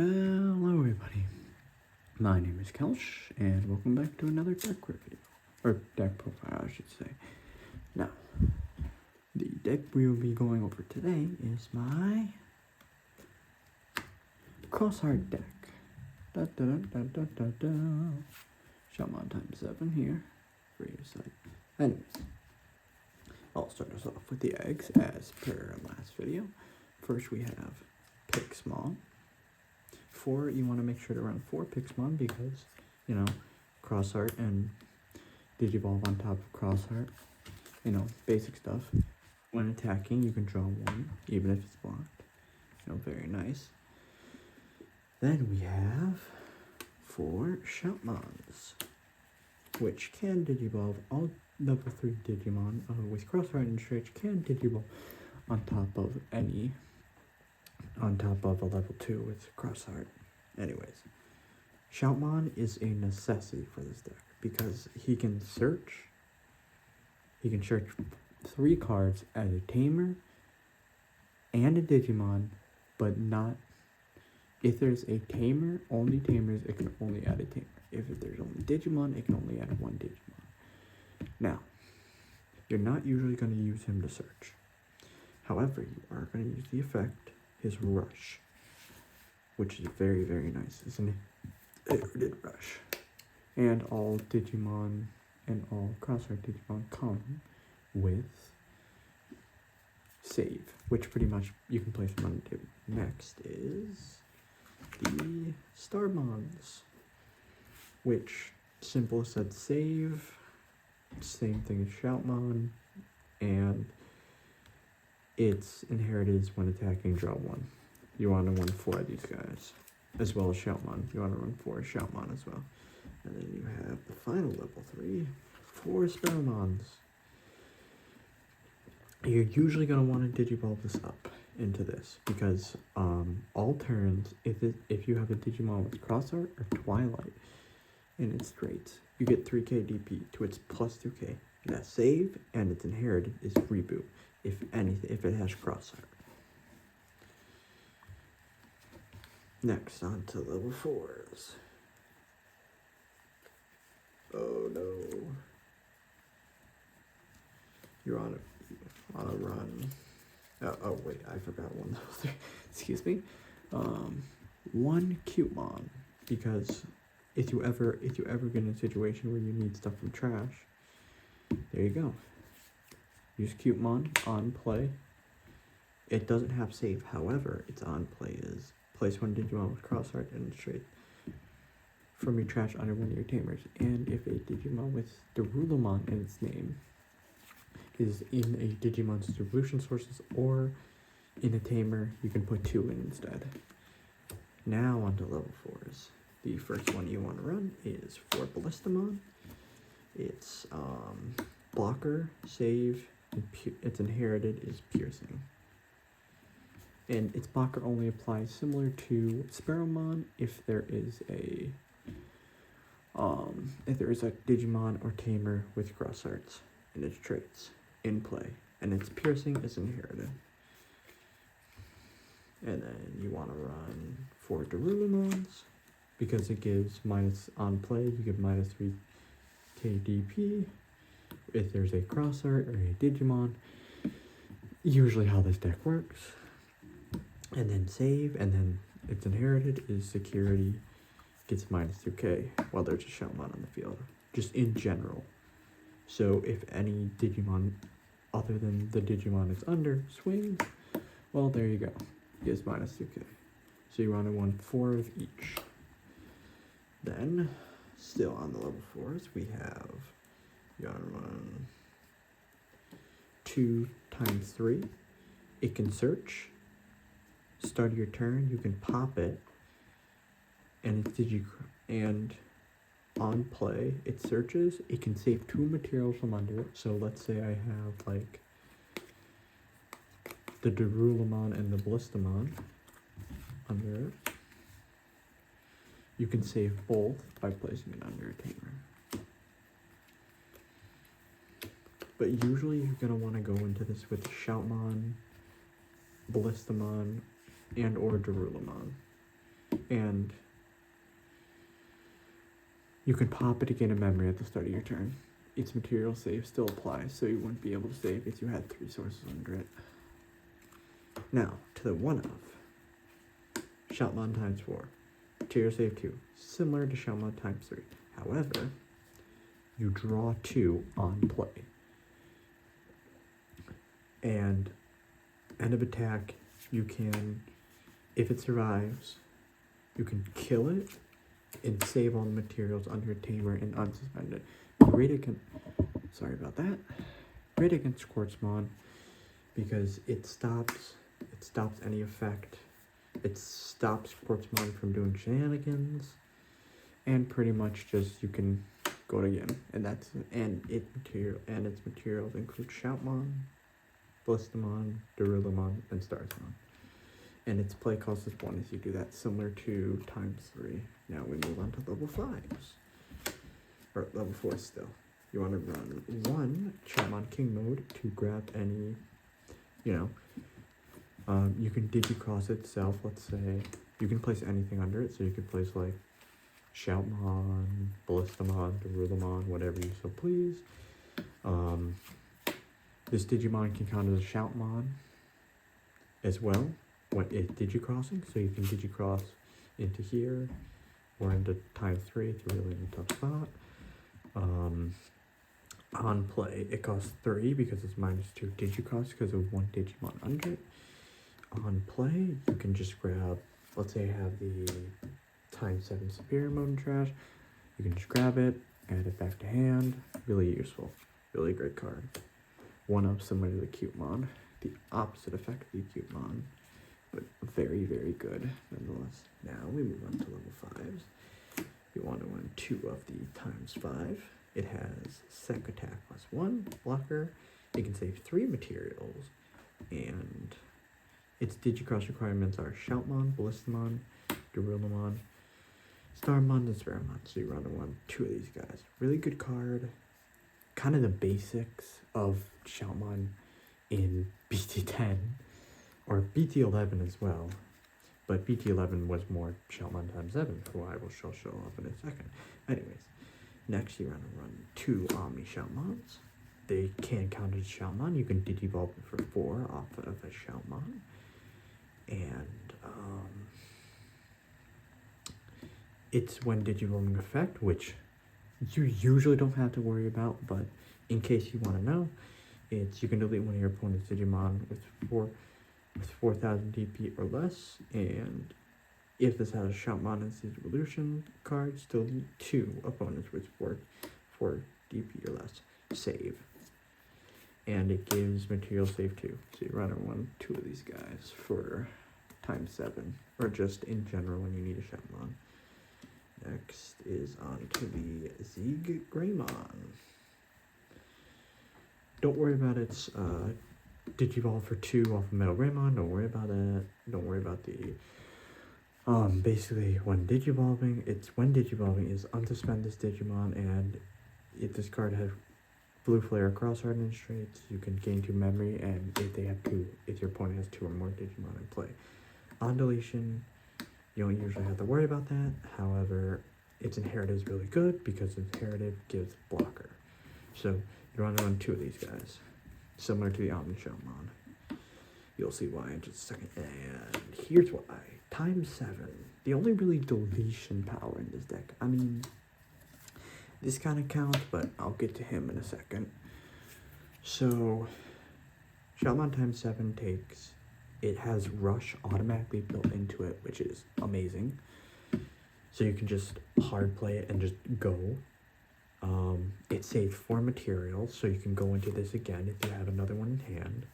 Hello everybody, my name is Kelch, and welcome back to another deck review, or deck profile I should say. Now, the deck we will be going over today is my Crossheart deck. Shoutmon ×7 here, for your site. Anyways, I'll start us off with the eggs as per last video. First we have Pixmon. You want to make sure to run 4 Pixmon because, you know, Crossheart and Digivolve on top of Crossheart. You know, basic stuff. When attacking, you can draw 1, even if it's blocked. You know, very nice. Then we have 4 Shoutmons, which can Digivolve all level 3 Digimon with Crossheart and Stretch can Digivolve on top of a level 2 with Crossheart. Anyways, Shoutmon is a necessity for this deck because he can search 3 cards as a Tamer and a Digimon, but not if there's a Tamer, only Tamers, it can only add a Tamer. If there's only Digimon, it can only add 1 Digimon. Now, you're not usually going to use him to search. However, you are going to use the effect, his Rush, which is very, very nice. It's an inherited Rush. And all Digimon and all Crossheart Digimon come with Save, which pretty much you can place them on the table. Next is the Starmons, which simple said Save, same thing as Shoutmon, and its inherited is when attacking, draw 1. You want to run 4 of these guys, as well as Shoutmon. You want to run 4 Shoutmon as well. And then you have the final level 3, 4 Sparrowmons. You're usually going to want to Digivolve this up into this, because all turns, if you have a Digimon with Crossheart or Twilight in its traits, you get 3k DP to its plus 2k. That Save and its inherited is Reboot, if it has Crossheart. Next, on to level 4s. Oh no. You're on a run. Oh wait, I forgot 1 level 3. Excuse me. 1 Cutemon, because if you ever get in a situation where you need stuff from trash, there you go. Use Cutemon on play. It doesn't have Save, however, its on play is place 1 Digimon with Crossheart and trait from your trash under 1 of your Tamers. And if a Digimon with Darulamon in its name is in a Digimon's distribution sources or in a Tamer, you can put 2 in instead. Now on to level 4s. The first one you want to run is for Ballistamon. It's blocker, save, and its inherited is piercing. And its blocker only applies similar to Sparrowmon if there is a Digimon or Tamer with Crosshearts in its traits in play, and its piercing is inherited. And then you want to run 4 Darulamons because it gives minus on play. You get minus 3k DP if there's a Crossheart or a Digimon. Usually how this deck works. And then Save, and then its inherited is security, gets minus 2k while there's a Shoutmon on the field, just in general. So if any Digimon other than the Digimon it's under swings, well, there you go, gets minus 2k. So you want to run 4 of each. Then, still on the level 4s, we have, you want to run 2 × 3. It can search. Start of your turn, you can pop it, and and on play, it searches. It can save 2 materials from under it. So let's say I have like the Darulamon and the Ballistamon under it. You can save both by placing it under a Tamer. But usually you're gonna want to go into this with Shoutmon, Ballistamon, and or Darulamon. and you can pop it to gain a memory at the start of your turn. Its material save still applies, so you wouldn't be able to save if you had 3 sources under it. Now, to the one-of. Shoutmon times 4. Material save 2. Similar to Shoutmon times 3. However, you draw 2 on play. And end of attack, you can, if it survives, you can kill it and save all the materials under Tamer and unsuspend it. Great against, sorry about that. Great against Schwartzmon because it stops any effect. It stops Schwartzmon from doing shenanigans, and pretty much just you can go it again. And its materials include Shoutmon, Blistamon, Darullamon, and Starsmon. And its play cost is 1 as you do that, similar to times 3. Now we move on to level 5s. Or level 4 still. You want to run 1 Shoutmon King mode to grab any, you can Digicross itself, let's say. You can place anything under it, so you could place like Shoutmon, Blistamon, Darullamon, whatever you so please. This Digimon can count as a Shoutmon as well when it's Digicrossing, so you can Digicross into here or into times 3 if you're really in a tough spot. On play, it costs 3 because it's -2 Digicross because of 1 Digimon under it. On play, you can just grab, let's say I have the times 7 Superior mode in trash. You can just grab it, add it back to hand. Really useful. Really great card. 1-up similar to the Cutemon. The opposite effect of the Cutemon, but very, very good nonetheless. Now we move on to level 5s. You want to run 2 of the times 5. It has sec attack +1, blocker. It can save 3 materials, and its Digicross requirements are Shoutmon, Blistamon, Darullamon, Starmon, and Spearmon. So you run 2 of these guys. Really good card. Kind of the basics of Shoutmon in BT10 or BT11 as well. But BT11 was more Shoutmon times 7, who I will show up in a second. Anyways, next you want to run 2 Omni Shoutmons. They can count as Shoutmon. You can Digivolve it for 4 off of a Shoutmon. And it's when Digivolving effect, which you usually don't have to worry about, but in case you want to know, it's you can delete one of your opponent's Digimon with 4,000 DP or less, and if this has a Shoutmon as his evolution cards, delete 2 opponents with 4 DP or less. Save. And it gives material save 2. So you run 2 of these guys for times 7, or just in general when you need a Shoutmon. Next is on to the Zieg Greymon. Don't worry about its Digivolve for 2 off of Metal Greymon. Don't worry about it. Don't worry about the basically when Digivolving is unsuspend this Digimon, and if this card has Blue Flare Cross Hardened traits, you can gain 2 memory, and if your opponent has 2 or more Digimon in play. On deletion, you don't usually have to worry about that. However, its inherited is really good because inherited gives blocker. So you want to run 2 of these guys, similar to the Omni Shoutmon. You'll see why in just a second. And here's why. Times 7. The only really deletion power in this deck. I mean, this kind of counts, but I'll get to him in a second. So, Shoutmon times 7 takes... It has Rush automatically built into it, which is amazing. So you can just hard play it and just go. It saves 4 materials, so you can go into this again if you have another one in hand.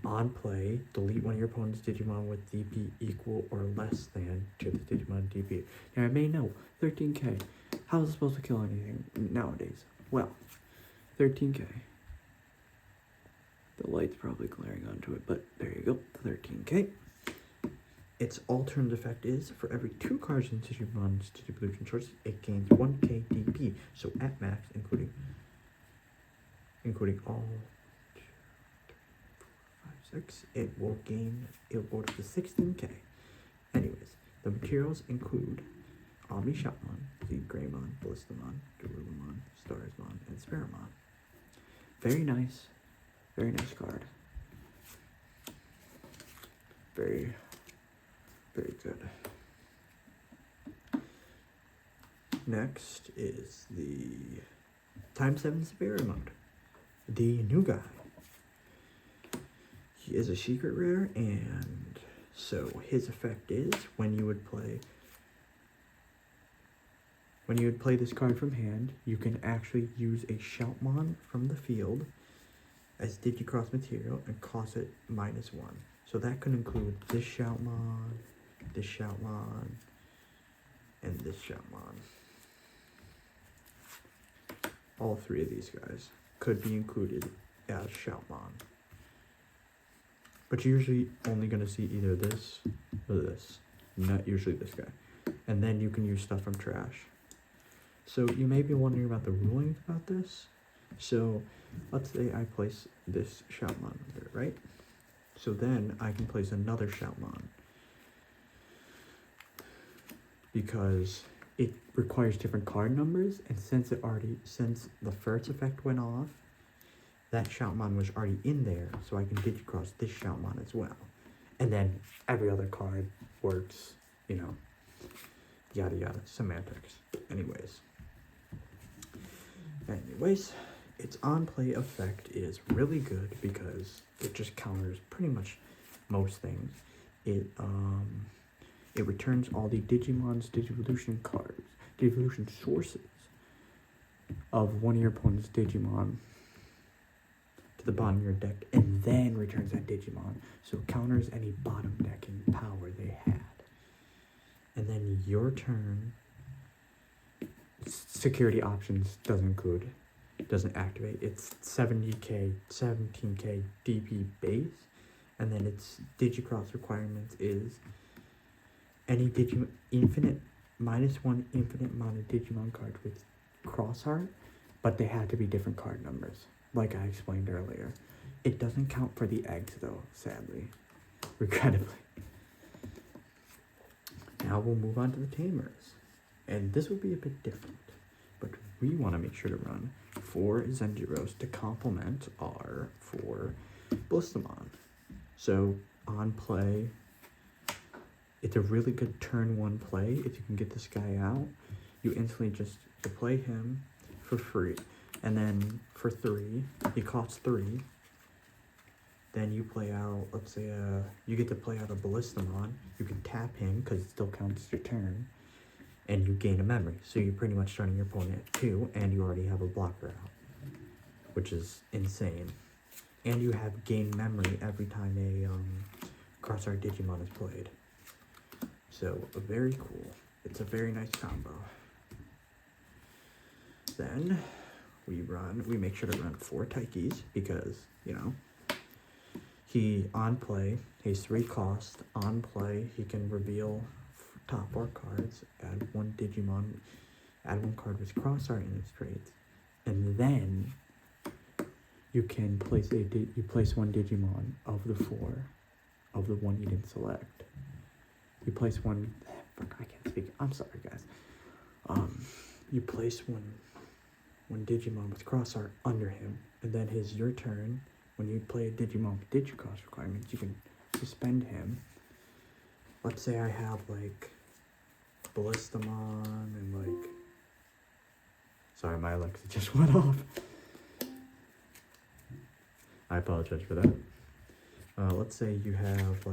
On play, delete one of your opponent's Digimon with DP equal or less than to the Digimon DP. Now I may know, 13k. How is it supposed to kill anything nowadays? Well, 13k. The light's probably glaring onto it, but there you go, 13k. Its alternate effect is, for every 2 cards in Digimon's Digivolution choice, it gains 1k DP. So at max, including all 2, 3, 4, 5, 6, it will go to 16k. Anyways, The materials include Omni Shoutmon, the Greymon, Ballistamon, Garurumon, Starsmon, and Spearamon. Very nice card. Very, very good. Next is the Time 7 Superior Mode. The new guy. He is a secret rare, and so his effect is when you would play this card from hand, you can actually use a Shoutmon from the field as Digicross material and cost it -1. So that could include this Shoutmon, and this Shoutmon. All three of these guys could be included as Shoutmon. But you're usually only going to see either this or this, not usually this guy. And then you can use stuff from trash. So you may be wondering about the rulings about this. So let's say I place this Shoutmon here, right? So then I can place another Shoutmon, because it requires different card numbers, and since the first effect went off, that Shoutmon was already in there, so I can Digicross this Shoutmon as well. And then every other card works, yada yada, semantics. Anyways, its on-play effect is really good because it just counters pretty much most things. It returns all the Digimon's Digivolution cards, Digivolution sources of one of your opponent's Digimon to the bottom of your deck, and then returns that Digimon, so it counters any bottom decking power they had. And then your turn, security options doesn't activate. It's 17k DP base, and then its Digicross requirements is any -1 infinite amount of Digimon cards with cross art, but they had to be different card numbers, like I explained earlier. It doesn't count for the eggs though, sadly, regrettably. Now we'll move on to the Tamers, and this will be a bit different, but we want to make sure to run 4 Xros to complement our 4 Ballistamon. So on play, it's a really good turn 1 play. If you can get this guy out, you instantly just play him for free, and then for 3, he costs 3. Then you play out, let's say, you get to play out a Ballistamon. You can tap him because it still counts as your turn, and you gain a memory. So you're pretty much starting your opponent at 2, and you already have a blocker out, which is insane. And you have gain memory every time a cross-art Digimon is played. So very cool. It's a very nice combo. Then we make sure to run 4 Taikis because, he on play, he's 3 cost. On play, he can reveal top 4 cards, add 1 Digimon, add 1 card with cross art in its traits, and then you can place place 1 Digimon of the 4 of the 1 you didn't select. You place 1. I can't speak. I'm sorry, guys. You place one Digimon with cross art under him, and then your turn. When you play a Digimon with Digicross requirements, you can suspend him. Let's say I have Ballistamon and sorry, my Alexa just went off. I apologize for that. Let's say you have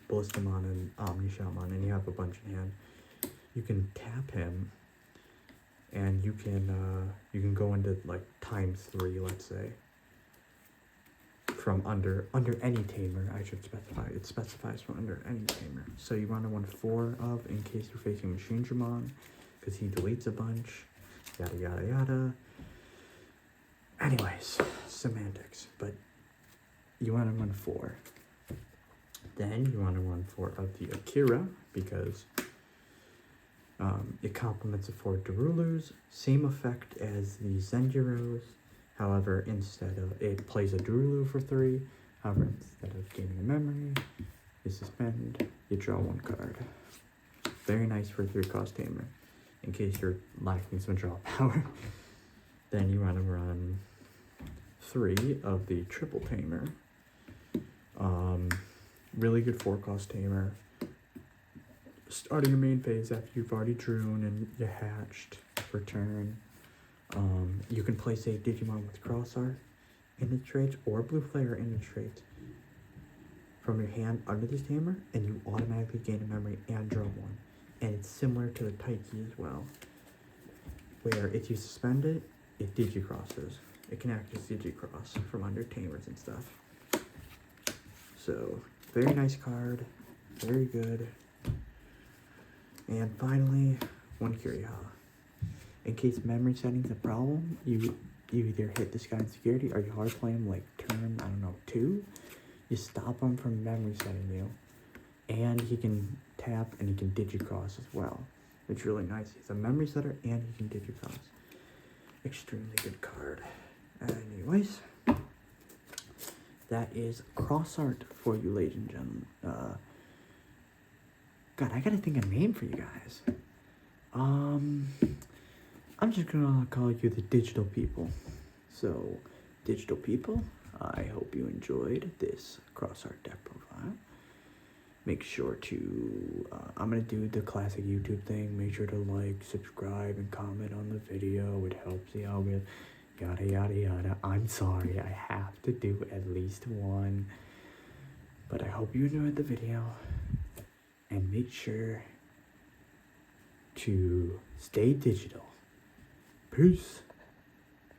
Ballistamon and Omni Shoutmon, and you have a bunch in hand. You can tap him, and you can go into ×3, let's say, from under any Tamer. I should specify. It specifies from under any Tamer. So you want to run 4 of in case you're facing Machine Dramon, because he deletes a bunch. Yada yada yada. Anyways, semantics. But you want to run 4. Then you want to run 4 of the Akira, because it complements the 4 Darulus. Same effect as the Xros. However, instead of it plays a Darulu for 3. However, instead of gaining a memory, you suspend, you draw 1 card. Very nice for a 3-cost Tamer, in case you're lacking some draw power. Then you want to run 3 of the triple Tamer. Really good 4-cost Tamer. Starting your main phase after you've already drawn and you hatched for turn. You can place a Digimon with Cross Art in its traits or Blue Flare in its traits from your hand under this Tamer, and you automatically gain a memory and draw 1. And it's similar to the Taiki as well, where if you suspend it, it digicrosses. It can act as digicross from under Tamers and stuff. So, very nice card, very good. And finally, 1 Curia. In case memory setting's a problem, you either hit this guy in security or you hard play him like turn, I don't know, 2. You stop him from memory setting you. And he can tap and he can digicross as well. It's really nice. He's a memory setter and he can digicross. Extremely good card. Anyways, that is cross art for you, ladies and gentlemen. God, I gotta think of a name for you guys. I'm just gonna call you the digital people. So, digital people, I hope you enjoyed this cross art deck profile. Make sure to, I'm gonna do the classic YouTube thing. Make sure to like, subscribe, and comment on the video. It helps the algorithm. Yada, yada, yada. I'm sorry, I have to do at least 1. But I hope you enjoyed the video. And make sure to stay digital. Peace.